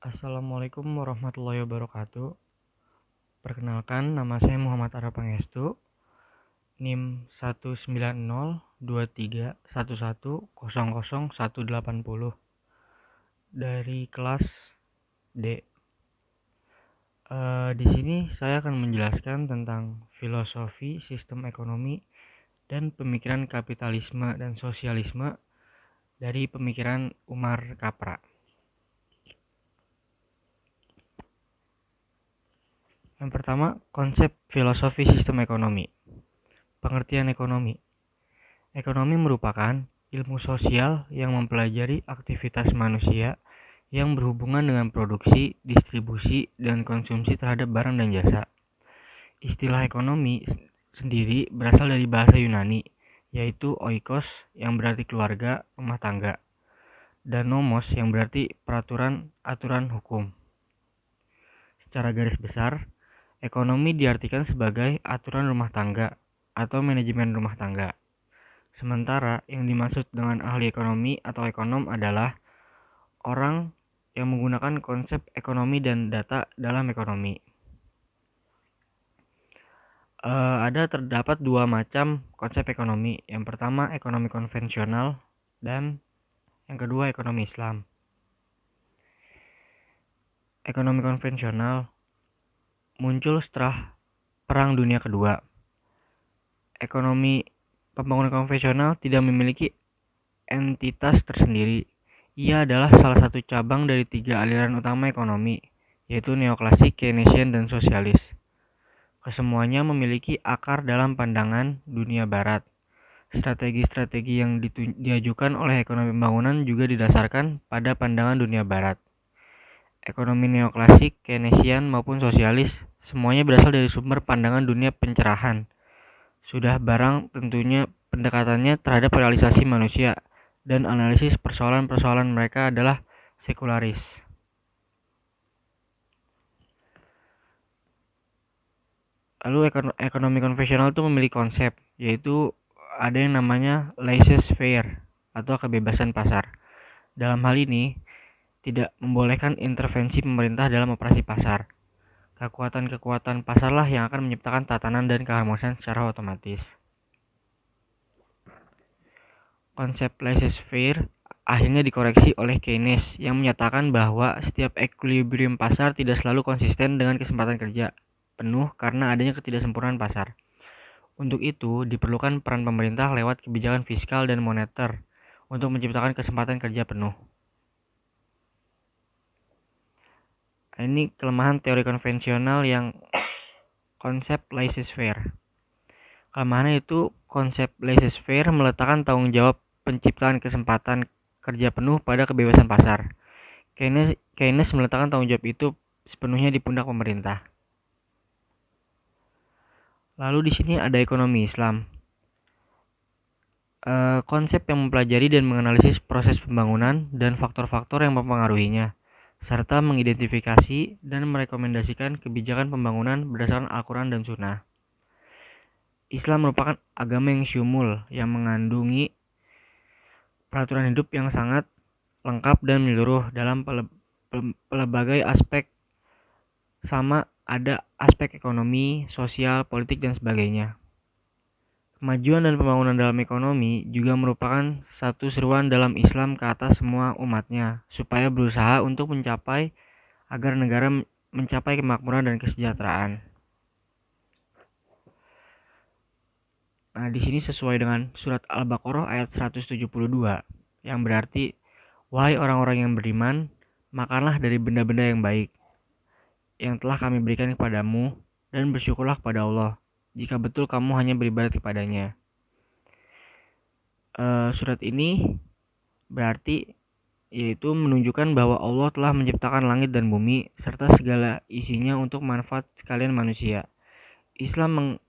Assalamualaikum warahmatullahi wabarakatuh. Perkenalkan, nama saya Muhammad Ara Pangestu, NIM 1902311000180 dari kelas D. Di sini saya akan menjelaskan tentang filosofi sistem ekonomi dan pemikiran kapitalisme dan sosialisme dari pemikiran Umar Kapra. Yang pertama, konsep filosofi sistem ekonomi. Pengertian ekonomi. Ekonomi merupakan ilmu sosial yang mempelajari aktivitas manusia yang berhubungan dengan produksi, distribusi, dan konsumsi terhadap barang dan jasa. Istilah ekonomi sendiri berasal dari bahasa Yunani, yaitu oikos yang berarti keluarga, rumah tangga, dan nomos yang berarti peraturan, aturan hukum. Secara garis besar, ekonomi diartikan sebagai aturan rumah tangga atau manajemen rumah tangga. Sementara yang dimaksud dengan ahli ekonomi atau ekonom adalah orang yang menggunakan konsep ekonomi dan data dalam ekonomi. Terdapat dua macam konsep ekonomi. Yang pertama ekonomi konvensional dan yang kedua ekonomi Islam. Ekonomi konvensional muncul setelah Perang Dunia Kedua. Ekonomi pembangunan konvensional tidak memiliki entitas tersendiri. Ia adalah salah satu cabang dari tiga aliran utama ekonomi, yaitu neoklasik, Keynesian, dan sosialis. Kesemuanya memiliki akar dalam pandangan dunia barat. Strategi-strategi yang diajukan oleh ekonomi pembangunan juga didasarkan pada pandangan dunia barat. Ekonomi neoklasik, Keynesian, maupun sosialis, semuanya berasal dari sumber pandangan dunia pencerahan. Sudah barang tentunya pendekatannya terhadap realisasi manusia, dan analisis persoalan-persoalan mereka adalah sekularis. Lalu ekonomi konvensional itu memiliki konsep, yaitu ada yang namanya laissez-faire atau kebebasan pasar. Dalam hal ini, tidak membolehkan intervensi pemerintah dalam operasi pasar. Kekuatan-kekuatan pasarlah yang akan menciptakan tatanan dan keharmonisan secara otomatis. Konsep laissez-faire akhirnya dikoreksi oleh Keynes yang menyatakan bahwa setiap equilibrium pasar tidak selalu konsisten dengan kesempatan kerja penuh karena adanya ketidaksempurnaan pasar. Untuk itu, diperlukan peran pemerintah lewat kebijakan fiskal dan moneter untuk menciptakan kesempatan kerja penuh. Ini kelemahan teori konvensional yang konsep laissez-faire. Kelemahannya itu konsep laissez-faire meletakkan tanggung jawab penciptaan kesempatan kerja penuh pada kebebasan pasar. Keynes meletakkan tanggung jawab itu sepenuhnya di pundak pemerintah. Lalu di sini ada ekonomi Islam. Konsep yang mempelajari dan menganalisis proses pembangunan dan faktor-faktor yang mempengaruhinya, serta mengidentifikasi dan merekomendasikan kebijakan pembangunan berdasarkan Al-Quran dan Sunnah. Islam merupakan agama yang syumul, yang mengandungi peraturan hidup yang sangat lengkap dan menyeluruh dalam pelbagai aspek, sama ada aspek ekonomi, sosial, politik, dan sebagainya. Kemajuan dan pembangunan dalam ekonomi juga merupakan satu seruan dalam Islam ke atas semua umatnya, supaya berusaha untuk mencapai agar negara mencapai kemakmuran dan kesejahteraan. Nah, di sini sesuai dengan surat Al-Baqarah ayat 172 yang berarti, wahai orang-orang yang beriman, makanlah dari benda-benda yang baik yang telah kami berikan kepadamu dan bersyukurlah kepada Allah jika betul kamu hanya beribadat kepadanya. Surat ini berarti yaitu menunjukkan bahwa Allah telah menciptakan langit dan bumi serta segala isinya untuk manfaat sekalian manusia. Islam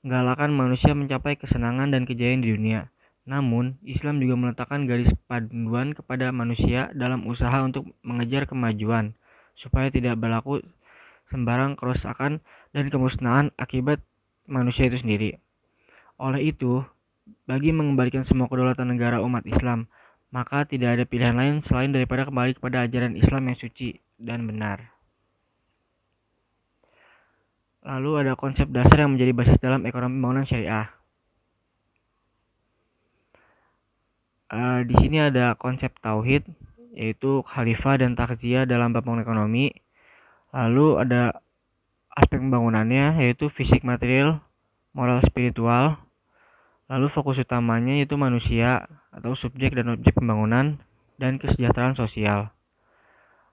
menggalakkan manusia mencapai kesenangan dan kejayaan di dunia. Namun, Islam juga meletakkan garis panduan kepada manusia dalam usaha untuk mengejar kemajuan, supaya tidak berlaku sembarang kerusakan dan kemusnahan akibat manusia itu sendiri. Oleh itu, bagi mengembalikan semua kedaulatan negara umat Islam, maka tidak ada pilihan lain selain daripada kembali kepada ajaran Islam yang suci dan benar. Lalu ada konsep dasar yang menjadi basis dalam ekonomi pembangunan syariah. Di sini ada konsep tauhid, yaitu khalifah dan takziah dalam bab ekonomi. Lalu ada aspek pembangunannya, yaitu fisik material, moral spiritual. Lalu fokus utamanya yaitu manusia atau subjek dan objek pembangunan dan kesejahteraan sosial.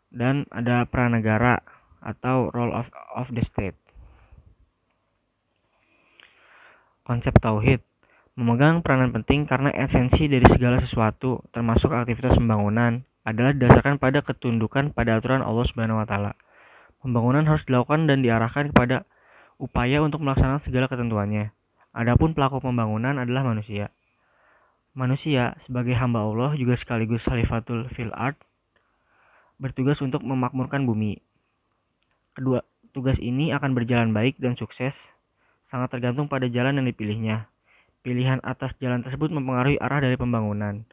Dan ada peran negara atau role of the state. Konsep tauhid memegang peranan penting karena esensi dari segala sesuatu, termasuk aktivitas pembangunan, adalah didasarkan pada ketundukan pada aturan Allah Subhanahu wa taala. Pembangunan harus dilakukan dan diarahkan kepada upaya untuk melaksanakan segala ketentuannya. Adapun pelaku pembangunan adalah manusia. Manusia sebagai hamba Allah juga sekaligus khalifatul fil ard, bertugas untuk memakmurkan bumi. Kedua tugas ini akan berjalan baik dan sukses sangat tergantung pada jalan yang dipilihnya. Pilihan atas jalan tersebut mempengaruhi arah dari pembangunan.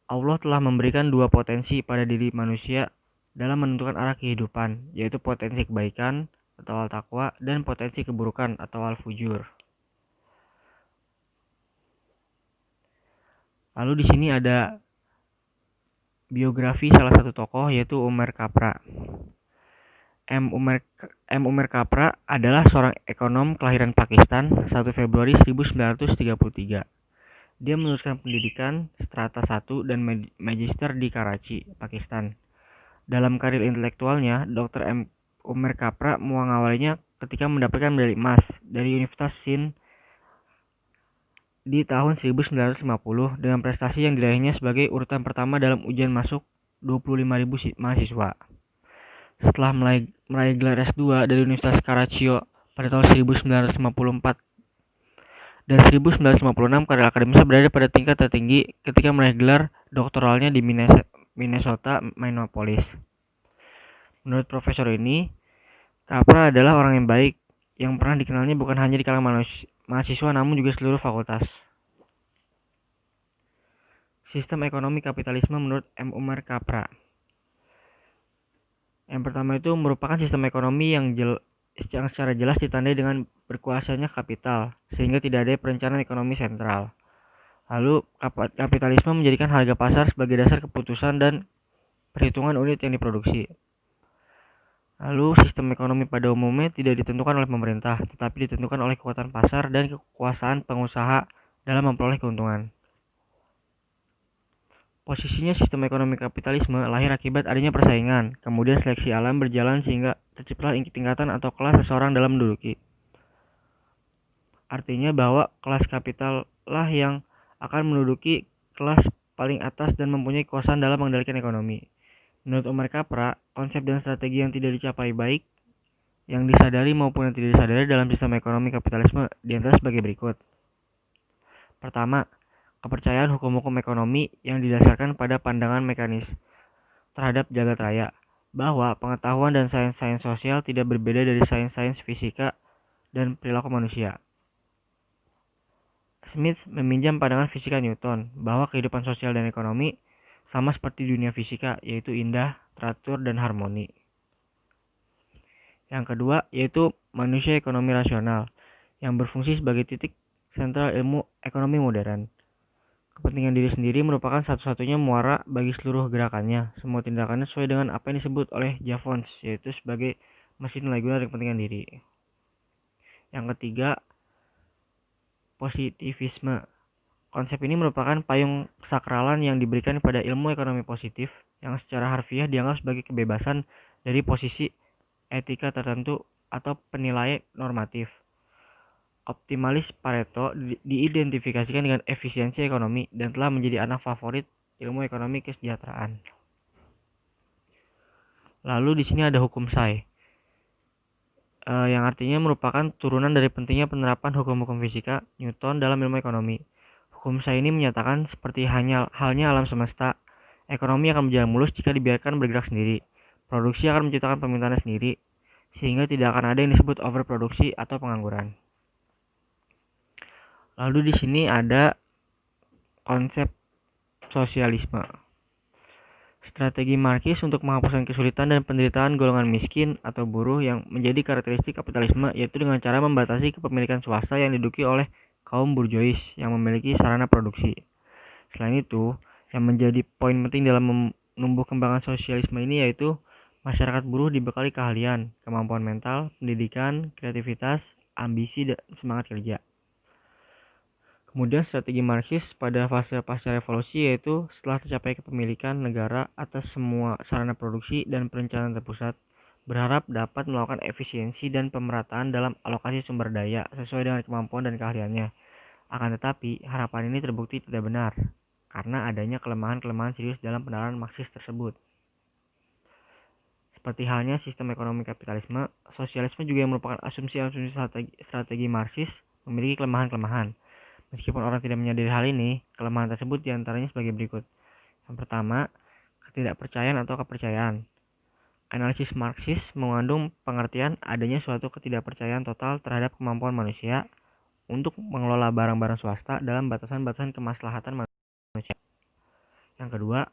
Allah telah memberikan dua potensi pada diri manusia dalam menentukan arah kehidupan, yaitu potensi kebaikan atau al-taqwa dan potensi keburukan atau al-fujur. Lalu di sini ada biografi salah satu tokoh, yaitu Umar Kapra. M. Umar Kapra adalah seorang ekonom kelahiran Pakistan 1 Februari 1933. Dia meneruskan pendidikan strata 1 dan magister di Karachi, Pakistan. Dalam karir intelektualnya, Dr. Umar Kapra mengawalinya ketika mendapatkan medali emas dari Universitas Sindh di tahun 1950 dengan prestasi yang diraihnya sebagai urutan pertama dalam ujian masuk 25.000 mahasiswa. Setelah meraih gelar S2 dari Universitas Karachi pada tahun 1954 dan 1956, karir akademisnya berada pada tingkat tertinggi ketika meraih gelar doktoralnya di Minnesota, Minneapolis. Menurut profesor ini, Kapra adalah orang yang baik yang pernah dikenalnya bukan hanya di kalangan mahasiswa namun juga seluruh fakultas. Sistem ekonomi kapitalisme menurut M. Umar Kapra. Yang pertama itu merupakan sistem ekonomi yang secara jelas ditandai dengan berkuasanya kapital, sehingga tidak ada perencanaan ekonomi sentral. Lalu kapitalisme menjadikan harga pasar sebagai dasar keputusan dan perhitungan unit yang diproduksi. Lalu sistem ekonomi pada umumnya tidak ditentukan oleh pemerintah, tetapi ditentukan oleh kekuatan pasar dan kekuasaan pengusaha dalam memperoleh keuntungan. Posisinya sistem ekonomi kapitalisme lahir akibat adanya persaingan, kemudian seleksi alam berjalan sehingga terciptalah tingkatan atau kelas seseorang dalam menduduki. Artinya bahwa kelas kapital lah yang akan menduduki kelas paling atas dan mempunyai kekuasaan dalam mengendalikan ekonomi. Menurut Umar Kapra, konsep dan strategi yang tidak dicapai baik, yang disadari maupun yang tidak disadari dalam sistem ekonomi kapitalisme diantara sebagai berikut. Pertama, kepercayaan hukum-hukum ekonomi yang didasarkan pada pandangan mekanis terhadap jagat raya, bahwa pengetahuan dan sains-sains sosial tidak berbeda dari sains-sains fisika dan perilaku manusia. Smith meminjam pandangan fisika Newton bahwa kehidupan sosial dan ekonomi sama seperti dunia fisika, yaitu indah, teratur, dan harmoni. Yang kedua yaitu manusia ekonomi rasional yang berfungsi sebagai titik sentral ilmu ekonomi modern. Kepentingan diri sendiri merupakan satu-satunya muara bagi seluruh gerakannya. Semua tindakannya sesuai dengan apa yang disebut oleh Jevons, yaitu sebagai mesin nilai guna dari kepentingan diri. Yang ketiga, positivisme. Konsep ini merupakan payung kesakralan yang diberikan pada ilmu ekonomi positif yang secara harfiah dianggap sebagai kebebasan dari posisi etika tertentu atau penilaian normatif. Optimalis Pareto diidentifikasikan dengan efisiensi ekonomi dan telah menjadi anak favorit ilmu ekonomi kesejahteraan. Lalu di sini ada hukum Say, yang artinya merupakan turunan dari pentingnya penerapan hukum-hukum fisika Newton dalam ilmu ekonomi. Hukum Say ini menyatakan seperti halnya alam semesta, ekonomi akan berjalan mulus jika dibiarkan bergerak sendiri. Produksi akan menciptakan permintaannya sendiri, sehingga tidak akan ada yang disebut overproduksi atau pengangguran. Lalu di sini ada konsep sosialisme. Strategi Marxis untuk menghapuskan kesulitan dan penderitaan golongan miskin atau buruh yang menjadi karakteristik kapitalisme, yaitu dengan cara membatasi kepemilikan swasta yang diduduki oleh kaum burjois yang memiliki sarana produksi. Selain itu, yang menjadi poin penting dalam menumbuh kembangkan sosialisme ini yaitu masyarakat buruh dibekali keahlian, kemampuan mental, pendidikan, kreativitas, ambisi, dan semangat kerja. Kemudian strategi Marxis pada fase pasca revolusi yaitu setelah tercapai kepemilikan negara atas semua sarana produksi dan perencanaan terpusat, berharap dapat melakukan efisiensi dan pemerataan dalam alokasi sumber daya sesuai dengan kemampuan dan keahliannya. Akan tetapi, harapan ini terbukti tidak benar karena adanya kelemahan-kelemahan serius dalam penerapan Marxis tersebut. Seperti halnya sistem ekonomi kapitalisme, sosialisme juga yang merupakan asumsi-asumsi strategi Marxis memiliki kelemahan-kelemahan. Meskipun orang tidak menyadari hal ini, kelemahan tersebut diantaranya sebagai berikut. Yang pertama, ketidakpercayaan atau kepercayaan. Analisis Marxis mengandung pengertian adanya suatu ketidakpercayaan total terhadap kemampuan manusia untuk mengelola barang-barang swasta dalam batasan-batasan kemaslahatan manusia. Yang kedua,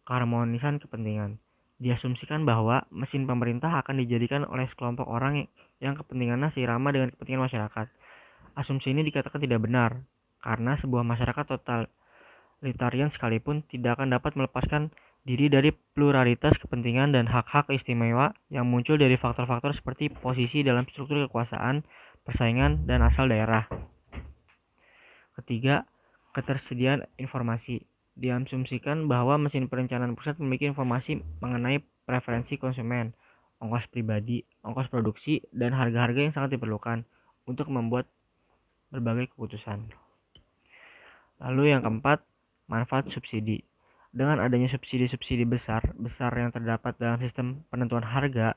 keharmonisan kepentingan. Diasumsikan bahwa mesin pemerintah akan dijadikan oleh sekelompok orang yang kepentingannya seirama dengan kepentingan masyarakat. Asumsi ini dikatakan tidak benar, karena sebuah masyarakat totalitarian sekalipun tidak akan dapat melepaskan diri dari pluralitas kepentingan dan hak-hak istimewa yang muncul dari faktor-faktor seperti posisi dalam struktur kekuasaan, persaingan, dan asal daerah. Ketiga, ketersediaan informasi. Diasumsikan bahwa mesin perencanaan pusat memiliki informasi mengenai preferensi konsumen, ongkos pribadi, ongkos produksi, dan harga-harga yang sangat diperlukan untuk membuat berbagai keputusan. Lalu yang keempat, manfaat subsidi. Dengan adanya subsidi-subsidi besar yang terdapat dalam sistem penentuan harga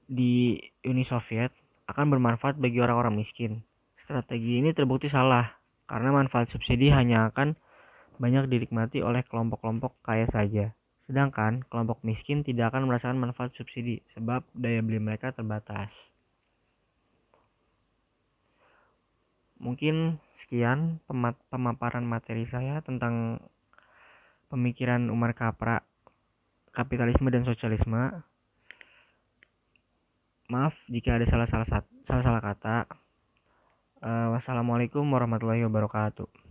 di Uni Soviet akan bermanfaat bagi orang-orang miskin. Strategi ini terbukti salah karena manfaat subsidi hanya akan banyak dinikmati oleh kelompok-kelompok kaya saja. Sedangkan kelompok miskin tidak akan merasakan manfaat subsidi sebab daya beli mereka terbatas. Mungkin sekian pemaparan materi saya tentang pemikiran Umar Kapra, kapitalisme dan sosialisme. Maaf jika ada salah kata. Wassalamualaikum warahmatullahi wabarakatuh.